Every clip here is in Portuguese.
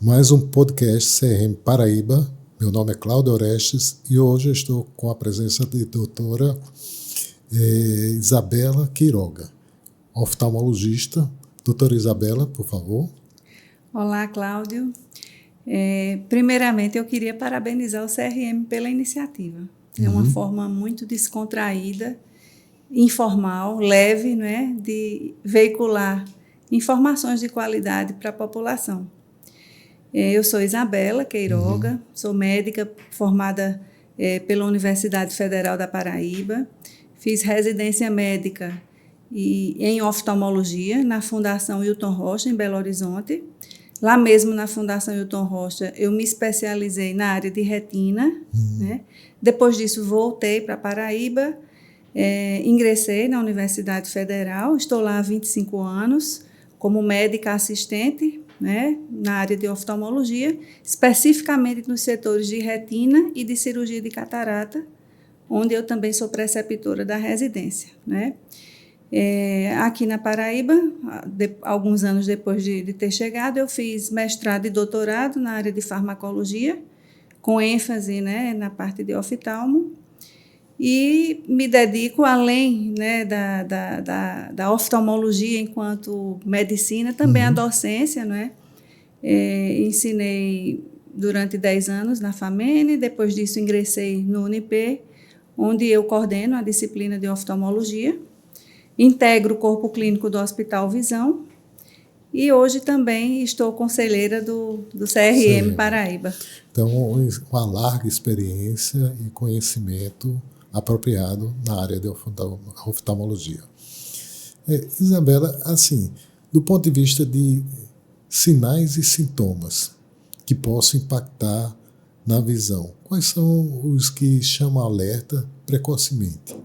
mais um podcast CRM Paraíba. Meu nome é Cláudio Orestes e hoje eu estou com a presença de doutora Isabela Quiroga, oftalmologista. Doutora Isabela, por favor. Olá, Cláudio. Primeiramente, eu queria parabenizar o CRM pela iniciativa. É uma forma muito descontraída, informal, leve, né, de veicular informações de qualidade para a população. Eu sou Isabela Quiroga, sou médica formada pela Universidade Federal da Paraíba, fiz residência médica em oftalmologia na Fundação Hilton Rocha, em Belo Horizonte. Lá mesmo na Fundação Hilton Rocha, eu me especializei na área de retina. Né? Depois disso, voltei para Paraíba, ingressei na Universidade Federal, estou lá há 25 anos, como médica assistente, né, na área de oftalmologia, especificamente nos setores de retina e de cirurgia de catarata, onde eu também sou preceptora da residência. Né? Aqui na Paraíba, alguns anos depois de ter chegado, eu fiz mestrado e doutorado na área de farmacologia, com ênfase, né, na parte de oftalmo, e me dedico, além, né, da oftalmologia enquanto medicina, também à docência. Né? Ensinei durante 10 anos na FAMENE, depois disso ingressei no UNIP, onde eu coordeno a disciplina de oftalmologia, integro o corpo clínico do Hospital Visão e hoje também estou conselheira do CRM Paraíba. Então, uma larga experiência e conhecimento apropriado na área de oftalmologia. Isabela, assim, do ponto de vista de sinais e sintomas que possam impactar na visão, quais são os que chamam alerta precocemente?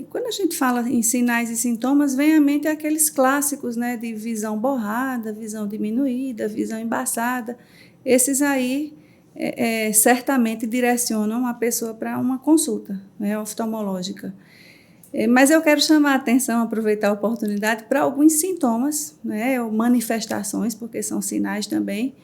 Quando a gente fala em sinais e sintomas, vem à mente aqueles clássicos, né, de visão borrada, visão diminuída, visão embaçada. Esses aí certamente direcionam a pessoa para uma consulta, né, oftalmológica. Mas eu quero chamar a atenção, aproveitar a oportunidade para alguns sintomas, né, ou manifestações, porque são sinais também,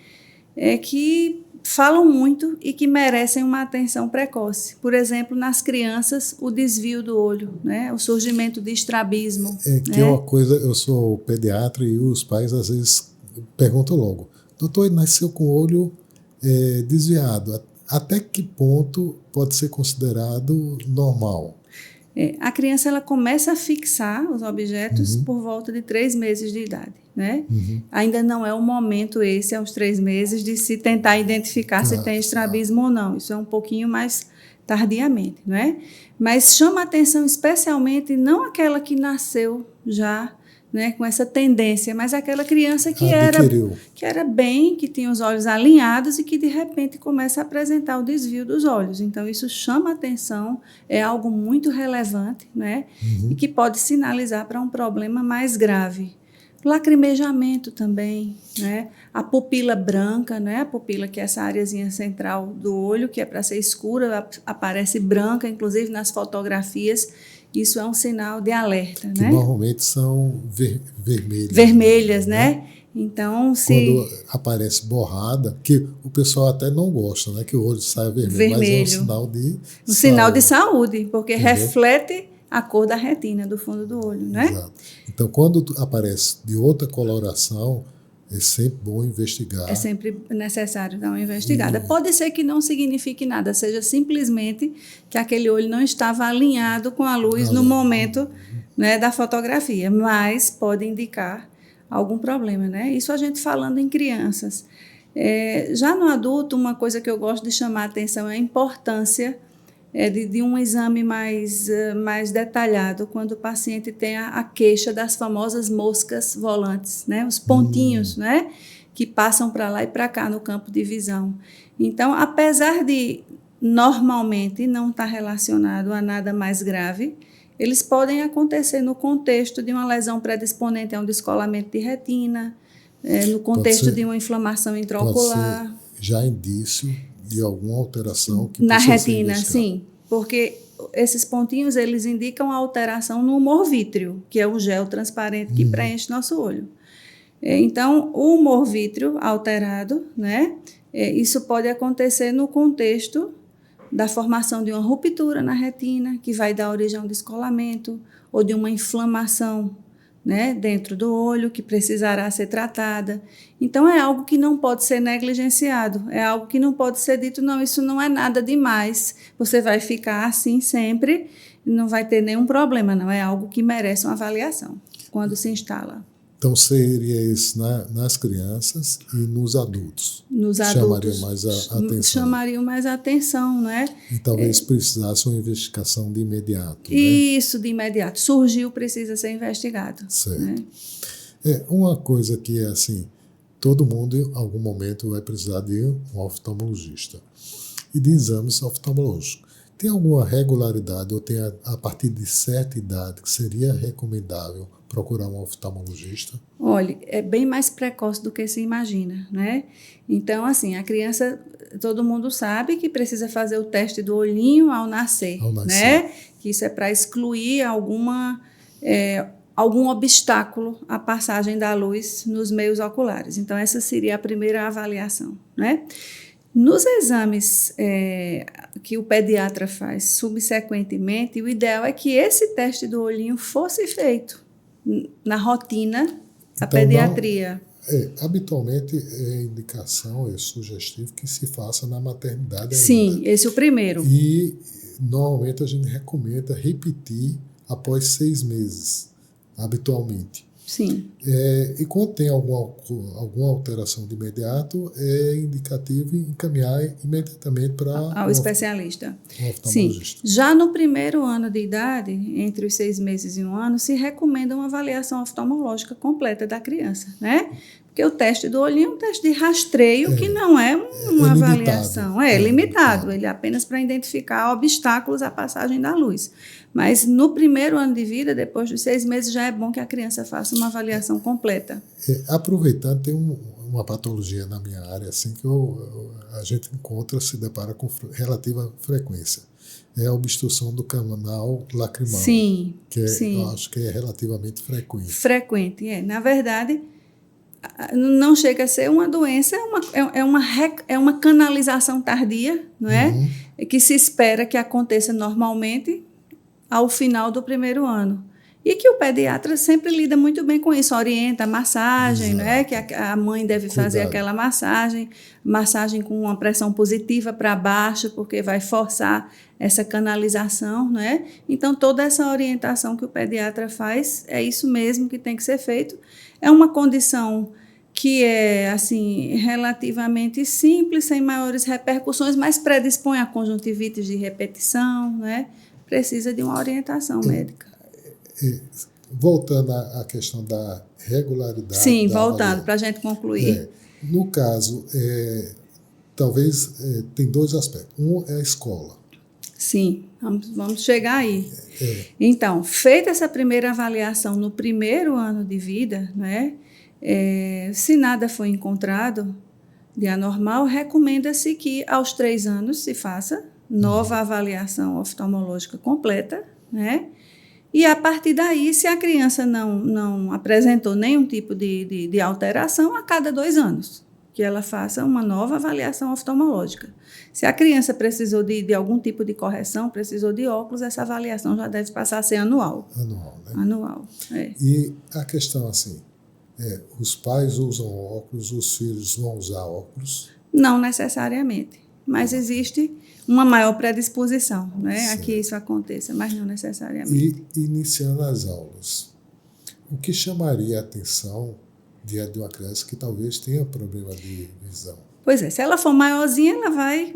que falam muito e que merecem uma atenção precoce. Por exemplo, nas crianças, o desvio do olho, né? O surgimento de estrabismo. Que é uma coisa, eu sou pediatra e os pais às vezes perguntam logo, doutor, ele nasceu com o olho desviado, até que ponto pode ser considerado normal? A criança ela começa a fixar os objetos por volta de 3 meses de idade. Né? Ainda não é o momento esse, aos 3 meses, de se tentar identificar se tem estrabismo ou não. Isso é um pouquinho mais tardiamente. Não é? Mas chama a atenção especialmente não aquela que nasceu já, né, com essa tendência, mas aquela criança que era bem, que tinha os olhos alinhados e que de repente começa a apresentar o desvio dos olhos. Então isso chama a atenção, é algo muito relevante, né, e que pode sinalizar para um problema mais grave. Lacrimejamento também, né? A pupila branca, né? A pupila que é essa areazinha central do olho, que é para ser escura, aparece branca, inclusive nas fotografias. Isso é um sinal de alerta, que né? Normalmente são vermelhas. Vermelhas, né? Então, quando aparece borrada, que o pessoal até não gosta, né? Que o olho saia vermelho, mas é um sinal de saúde. Sinal de saúde, porque reflete a cor da retina, do fundo do olho, né? Exato. Então, quando aparece de outra coloração, é sempre bom investigar. É sempre necessário dar uma investigada. Pode ser que não signifique nada, seja simplesmente que aquele olho não estava alinhado com a luz no momento, né, da fotografia, mas pode indicar algum problema, né? Isso a gente falando em crianças. Já no adulto, uma coisa que eu gosto de chamar a atenção é a importância de um exame mais detalhado, quando o paciente tem a queixa das famosas moscas volantes, né? Os pontinhos, né? Que passam para lá e para cá no campo de visão. Então, apesar de normalmente não estar relacionado a nada mais grave, eles podem acontecer no contexto de uma lesão predisponente a um descolamento de retina, no contexto de uma inflamação intraocular. Pode ser já indício de alguma alteração que na retina, sim, porque esses pontinhos eles indicam a alteração no humor vítreo, que é o gel transparente que preenche nosso olho. Então, o humor vítreo alterado, né? Isso pode acontecer no contexto da formação de uma ruptura na retina, que vai dar origem a um descolamento, ou de uma inflamação, né, dentro do olho, que precisará ser tratada. Então, é algo que não pode ser negligenciado, é algo que não pode ser dito, não, isso não é nada demais, você vai ficar assim sempre, não vai ter nenhum problema, não, é algo que merece uma avaliação quando se instala. Então, seria isso nas crianças e nos adultos? Nos adultos. Chamariam mais a atenção. Chamariam mais a atenção, né? E talvez precisasse uma investigação de imediato. Isso, de imediato. Surgiu, precisa ser investigado. Certo. Né? Uma coisa que é assim, todo mundo em algum momento vai precisar de um oftalmologista e de exames oftalmológicos. Tem alguma regularidade ou tem a partir de certa idade que seria recomendável procurar um oftalmologista? Olha, é bem mais precoce do que se imagina, né? Então, assim, a criança, todo mundo sabe que precisa fazer o teste do olhinho ao nascer. Né? Que isso é para excluir algum obstáculo à passagem da luz nos meios oculares. Então, essa seria a primeira avaliação, né? Nos exames que o pediatra faz subsequentemente, o ideal é que esse teste do olhinho fosse feito na rotina da pediatria. Habitualmente é indicação, é sugestivo que se faça na maternidade ainda. Sim, esse é o primeiro. E normalmente a gente recomenda repetir após 6 meses, habitualmente. Sim. E quando tem alguma alteração de imediato, é indicativo encaminhar imediatamente para ao especialista. Um oftalmologista. Sim. Já no primeiro ano de idade, entre os 6 meses e 1 ano, se recomenda uma avaliação oftalmológica completa da criança, né? Porque o teste do olhinho é um teste de rastreio que não é uma avaliação. É limitado. Ele é apenas para identificar obstáculos à passagem da luz. Mas no primeiro ano de vida, depois dos 6 meses, já é bom que a criança faça uma avaliação completa. Aproveitando, tem uma patologia na minha área assim que a gente se depara com relativa frequência. É a obstrução do canal lacrimal. Sim, que sim. Eu acho que é relativamente frequente. Frequente, Na verdade, não chega a ser uma doença, é uma canalização tardia, não é? Uhum. Que se espera que aconteça normalmente ao final do primeiro ano. E que o pediatra sempre lida muito bem com isso, orienta a massagem, né? Que a mãe deve fazer aquela massagem com uma pressão positiva para baixo, porque vai forçar essa canalização, né? Então, toda essa orientação que o pediatra faz, é isso mesmo que tem que ser feito. É uma condição que é, assim, relativamente simples, sem maiores repercussões, mas predispõe a conjuntivites de repetição, né? Precisa de uma orientação médica. Voltando à questão da regularidade. Sim, voltando, para a gente concluir. No caso, talvez tem 2 aspectos. Um é a escola. Sim, vamos chegar aí. Então, feita essa primeira avaliação no primeiro ano de vida, né, se nada foi encontrado de anormal, recomenda-se que aos 3 anos se faça nova avaliação oftalmológica completa, né? E a partir daí, se a criança não apresentou nenhum tipo de alteração, a cada 2 anos, que ela faça uma nova avaliação oftalmológica. Se a criança precisou de algum tipo de correção, precisou de óculos, essa avaliação já deve passar a ser anual. Anual, né? Anual, E a questão assim, os pais usam óculos, os filhos vão usar óculos? Não necessariamente, mas existe uma maior predisposição, né, a que isso aconteça, mas não necessariamente. E iniciando as aulas, o que chamaria a atenção diante de uma criança que talvez tenha problema de visão? Pois é, se ela for maiorzinha, ela vai,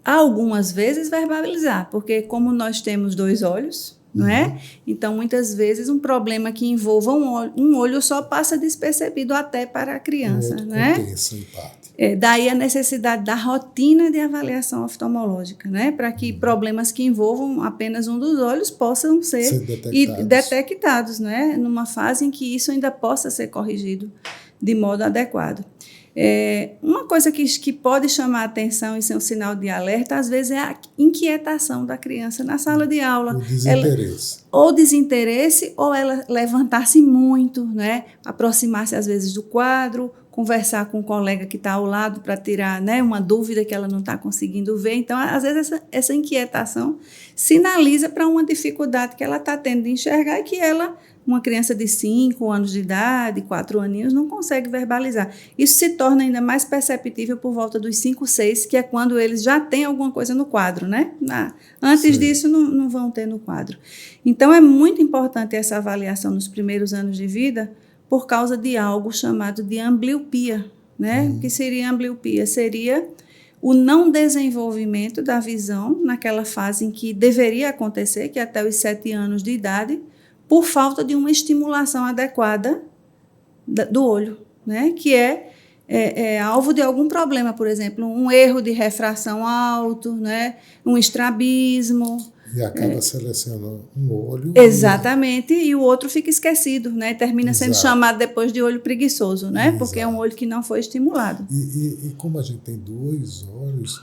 algumas vezes, verbalizar, porque como nós temos 2 olhos, não é? Então, muitas vezes, um problema que envolva um olho só passa despercebido até para a criança, né? Compensa, em parte. Daí a necessidade da rotina de avaliação oftalmológica, né? Para que problemas que envolvam apenas um dos olhos possam ser detectados, né? Numa fase em que isso ainda possa ser corrigido de modo adequado. Uma coisa que pode chamar a atenção e ser um sinal de alerta, às vezes, é a inquietação da criança na sala de aula. O desinteresse. Ou desinteresse, ou ela levantar-se muito, né? Aproximar-se, às vezes, do quadro, conversar com um colega que está ao lado para tirar, né, uma dúvida que ela não está conseguindo ver. Então, às vezes, essa inquietação sinaliza para uma dificuldade que ela está tendo de enxergar e que uma criança de 5 anos de idade, 4 aninhos, não consegue verbalizar. Isso se torna ainda mais perceptível por volta dos 5, 6, que é quando eles já têm alguma coisa no quadro, né? Antes Sim. disso, não vão ter no quadro. Então, é muito importante essa avaliação nos primeiros anos de vida, por causa de algo chamado de ambliopia, né? O que seria ambliopia? Seria o não desenvolvimento da visão naquela fase em que deveria acontecer, que é até os 7 anos de idade, por falta de uma estimulação adequada do olho, né? Que é alvo de algum problema, por exemplo, um erro de refração alto, né? Um estrabismo. E acaba selecionando um olho. Exatamente, e o outro fica esquecido, né? Termina sendo Exato. chamado depois de olho preguiçoso, né? Exato. Porque é um olho que não foi estimulado. E como a gente tem 2 olhos,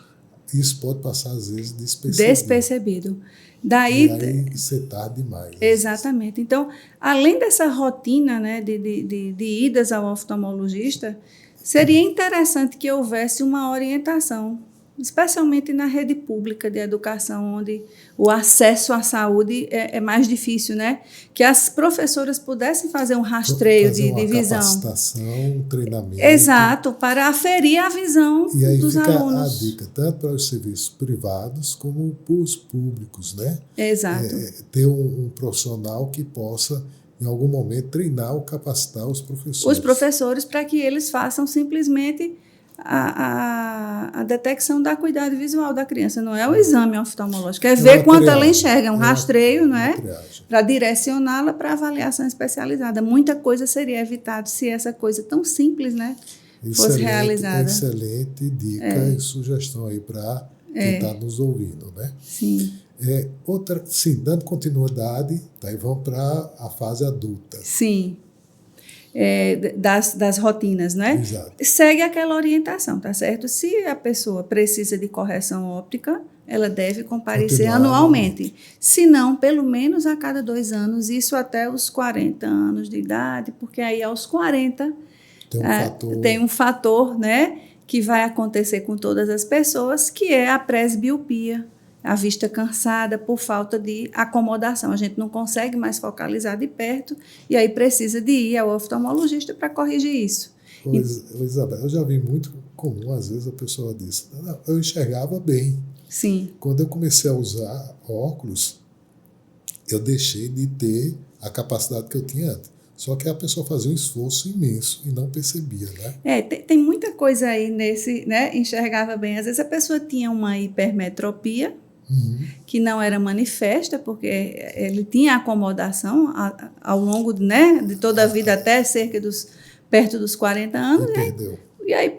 isso pode passar, às vezes, despercebido. Daí, e aí ser tarde demais. Exatamente. Então, além dessa rotina, né, de idas ao oftalmologista, seria interessante que houvesse uma orientação, especialmente na rede pública de educação, onde o acesso à saúde é mais difícil, né? Que as professoras pudessem fazer um rastreio de visão. Capacitação, um treinamento. Exato, para aferir a visão e aí dos fica alunos. a dica, tanto para os serviços privados como para os públicos, né? Exato. Ter um profissional que possa, em algum momento, treinar ou capacitar os professores. Os professores, para que eles façam simplesmente a detecção da acuidade visual da criança. Não é o exame oftalmológico, é ver quanto ela enxerga, um rastreio, não é? Para direcioná-la para avaliação especializada. Muita coisa seria evitada se essa coisa tão simples, né, fosse realizada. Excelente dica e sugestão aí para quem está nos ouvindo, né? Sim. Sim, dando continuidade, daí vamos para a fase adulta. Sim. Das rotinas, né? Exato. Segue aquela orientação, tá certo? Se a pessoa precisa de correção óptica, ela deve comparecer anualmente. Se não, pelo menos a cada 2 anos, isso até os 40 anos de idade, porque aí aos 40 tem um fator, né, que vai acontecer com todas as pessoas, que é a presbiopia, a vista cansada por falta de acomodação. A gente não consegue mais focalizar de perto e aí precisa de ir ao oftalmologista para corrigir isso. Isabel, eu já vi muito comum, às vezes a pessoa diz, não, eu enxergava bem. Sim. Quando eu comecei a usar óculos, eu deixei de ter a capacidade que eu tinha antes. Só que a pessoa fazia um esforço imenso e não percebia, né? Tem muita coisa aí nesse, né? Enxergava bem. Às vezes a pessoa tinha uma hipermetropia, que não era manifesta, porque ele tinha acomodação ao longo, né, de toda a vida, até perto dos 40 anos. E aí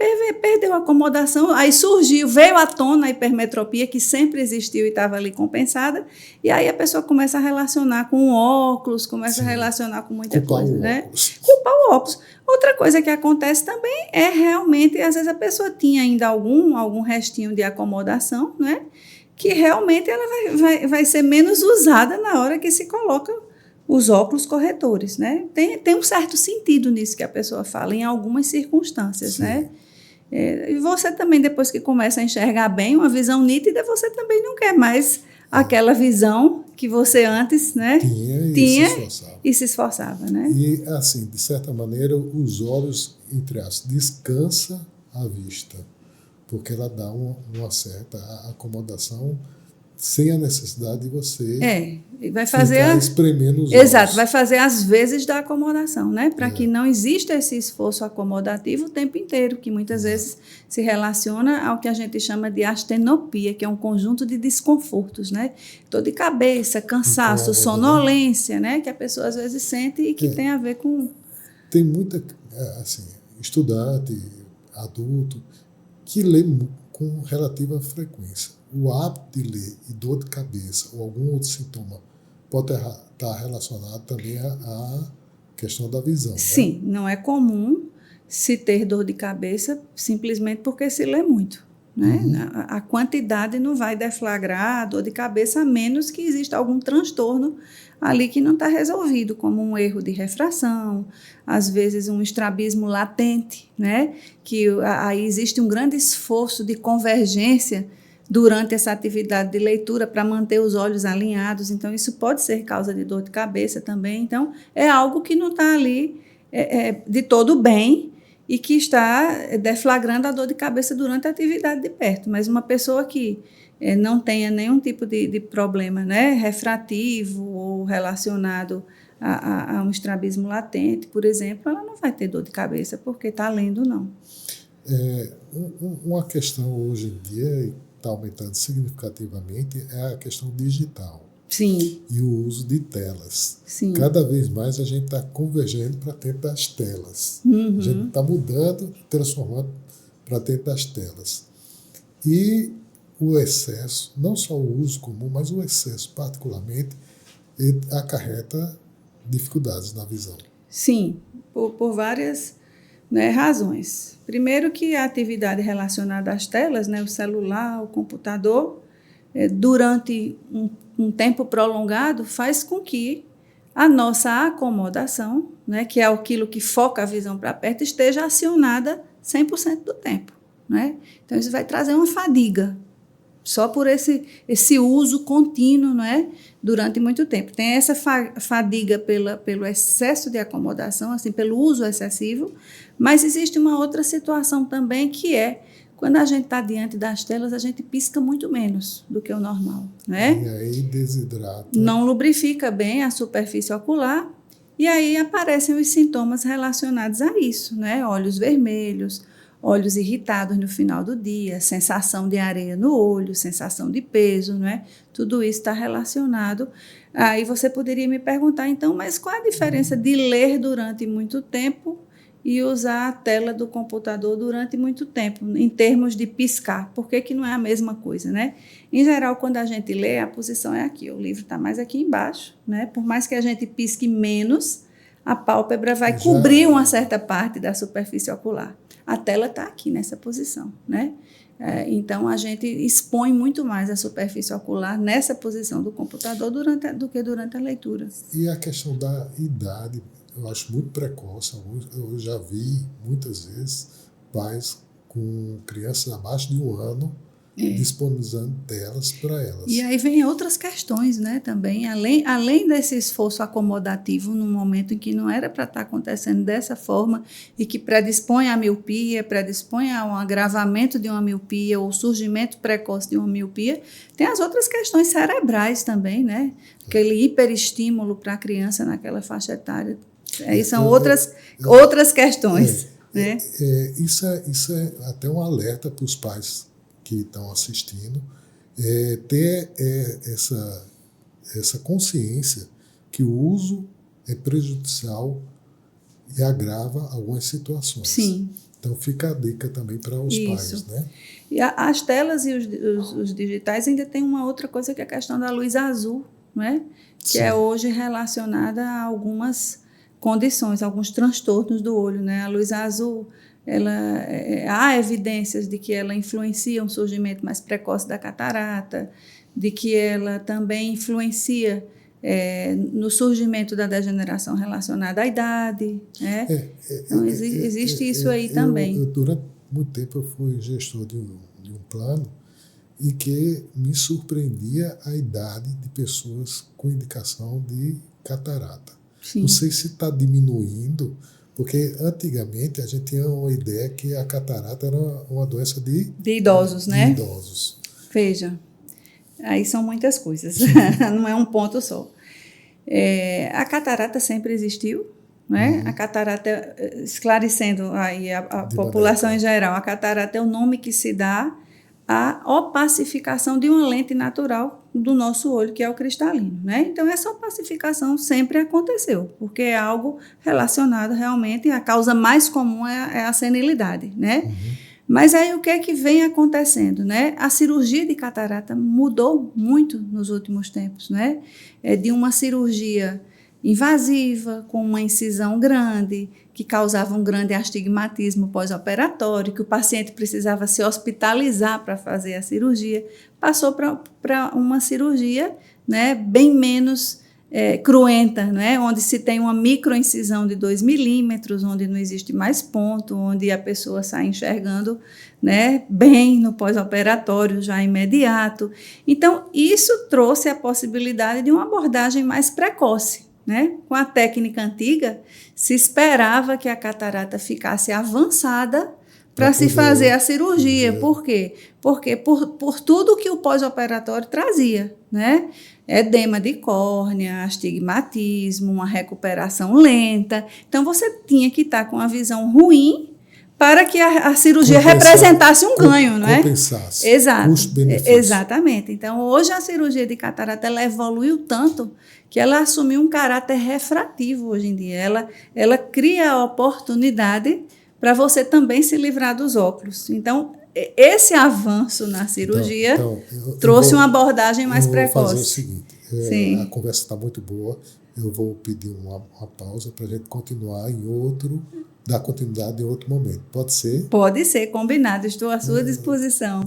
perdeu a acomodação, aí veio à tona a hipermetropia, que sempre existiu e estava ali compensada, e aí a pessoa começa a relacionar com óculos, começa a relacionar com muita coisa, né? Culpar o óculos. Outra coisa que acontece também é realmente, às vezes a pessoa tinha ainda algum restinho de acomodação, né? Que realmente ela vai ser menos usada na hora que se coloca os óculos corretores, né? Tem um certo sentido nisso que a pessoa fala, em algumas circunstâncias, sim, né? E você também, depois que começa a enxergar bem, uma visão nítida, você também não quer mais aquela visão que você antes, né, tinha e se esforçava, né? E, assim, de certa maneira, os olhos, entre aspas, descansa a vista, porque ela dá uma certa acomodação sem a necessidade de você vai fazer espremendo os exato, olhos. vai fazer as vezes da acomodação, né? Para que não exista esse esforço acomodativo o tempo inteiro, que muitas vezes se relaciona ao que a gente chama de astenopia, que é um conjunto de desconfortos, né? Dor de cabeça, cansaço, sonolência, né? Que a pessoa às vezes sente e que tem a ver com... Tem muita, assim, estudante, adulto, que lê com relativa frequência. O hábito de ler e dor de cabeça ou algum outro sintoma pode estar relacionado também à questão da visão. Sim, né? Não é comum se ter dor de cabeça simplesmente porque se lê muito, né? A quantidade não vai deflagrar a dor de cabeça, a menos que exista algum transtorno ali que não está resolvido, como um erro de refração, às vezes um estrabismo latente, né? Que aí existe um grande esforço de convergência durante essa atividade de leitura para manter os olhos alinhados. Então, isso pode ser causa de dor de cabeça também. Então, é algo que não está ali de todo bem e que está deflagrando a dor de cabeça durante a atividade de perto. Mas uma pessoa que não tenha nenhum tipo de problema, né, refrativo ou relacionado a um estrabismo latente, por exemplo, ela não vai ter dor de cabeça porque está lendo, não. Uma questão hoje em dia, está aumentando significativamente, é a questão digital. Sim. E o uso de telas. Sim. Cada vez mais a gente está convergendo para dentro das telas. Uhum. A gente está mudando, transformando para dentro das telas. E o excesso, não só o uso comum, mas o excesso particularmente, acarreta dificuldades na visão. Sim, por várias, né, razões. Primeiro que a atividade relacionada às telas, né, o celular, o computador, durante um tempo prolongado, faz com que a nossa acomodação, né, que é aquilo que foca a visão para perto, esteja acionada 100% do tempo, né? Então, isso vai trazer uma fadiga, só por esse uso contínuo, né, durante muito tempo. Tem essa fadiga pelo excesso de acomodação, assim, pelo uso excessivo, mas existe uma outra situação também, que é quando a gente está diante das telas, a gente pisca muito menos do que o normal, né? E aí desidrata. Não lubrifica bem a superfície ocular, e aí aparecem os sintomas relacionados a isso, né? Olhos vermelhos, olhos irritados no final do dia, sensação de areia no olho, sensação de peso, né? Tudo isso está relacionado. Aí você poderia me perguntar, então, mas qual a diferença de ler durante muito tempo e usar a tela do computador durante muito tempo, em termos de piscar? Por que não é a mesma coisa, né? Em geral, quando a gente lê, a posição é aqui, o livro está mais aqui embaixo, né? Por mais que a gente pisque menos, a pálpebra vai cobrir uma certa parte da superfície ocular. A tela está aqui nessa posição, né? Então, a gente expõe muito mais a superfície ocular nessa posição do computador do que durante a leitura. E a questão da idade, eu acho muito precoce. Eu já vi muitas vezes pais com crianças abaixo de 1 ano disponibilizando telas para elas. E aí vem outras questões, né, também, além desse esforço acomodativo num momento em que não era para estar acontecendo dessa forma e que predispõe à miopia, predispõe a um agravamento de uma miopia ou surgimento precoce de uma miopia, tem as outras questões cerebrais também, né, aquele hiperestímulo para a criança naquela faixa etária. Aí são outras questões. Né? Isso é até um alerta para os pais que estão assistindo, ter essa consciência que o uso é prejudicial e agrava algumas situações. Sim. Então fica a dica também para os pais, né? E as telas e os digitais ainda tem uma outra coisa, que é a questão da luz azul, né? Que é hoje relacionada a algumas condições, alguns transtornos do olho, né? A luz azul, há evidências de que ela influencia um surgimento mais precoce da catarata, de que ela também influencia no surgimento da degeneração relacionada à idade, né? Então, existe isso aí também. Durante muito tempo eu fui gestor de um plano e que me surpreendia a idade de pessoas com indicação de catarata. Sim. Não sei se está diminuindo, porque antigamente a gente tinha uma ideia que a catarata era uma doença de idosos, né? De idosos. Veja, aí são muitas coisas, não é um ponto só. A catarata sempre existiu, né? A catarata, esclarecendo aí a população em geral, a catarata é o nome que se dá à opacificação de uma lente natural do nosso olho, que é o cristalino, né? Então, essa opacificação sempre aconteceu, porque é algo relacionado realmente, a causa mais comum é a senilidade, né? Uhum. Mas aí o que é que vem acontecendo, né? A cirurgia de catarata mudou muito nos últimos tempos, né? De uma cirurgia invasiva, com uma incisão grande, que causava um grande astigmatismo pós-operatório, que o paciente precisava se hospitalizar para fazer a cirurgia, passou para uma cirurgia, né, bem menos cruenta, né, onde se tem uma microincisão de 2 milímetros, onde não existe mais ponto, onde a pessoa sai enxergando, né, bem no pós-operatório, já imediato. Então, isso trouxe a possibilidade de uma abordagem mais precoce, né? Com a técnica antiga, se esperava que a catarata ficasse avançada para se fazer a cirurgia. Por quê? Porque por tudo que o pós-operatório trazia, né? Edema de córnea, astigmatismo, uma recuperação lenta. Então, você tinha que estar com a visão ruim para que a cirurgia representasse um ganho, não é? Compensasse. Exato. Custo-benefício. Exatamente. Então, hoje a cirurgia de catarata ela evoluiu tanto que ela assumiu um caráter refrativo hoje em dia. Ela cria a oportunidade para você também se livrar dos óculos. Então, esse avanço na cirurgia trouxe uma abordagem mais precoce. Vou fazer o seguinte, a conversa está muito boa, eu vou pedir uma pausa para a gente continuar dar continuidade em outro momento. Pode ser? Pode ser, combinado. Estou à sua disposição.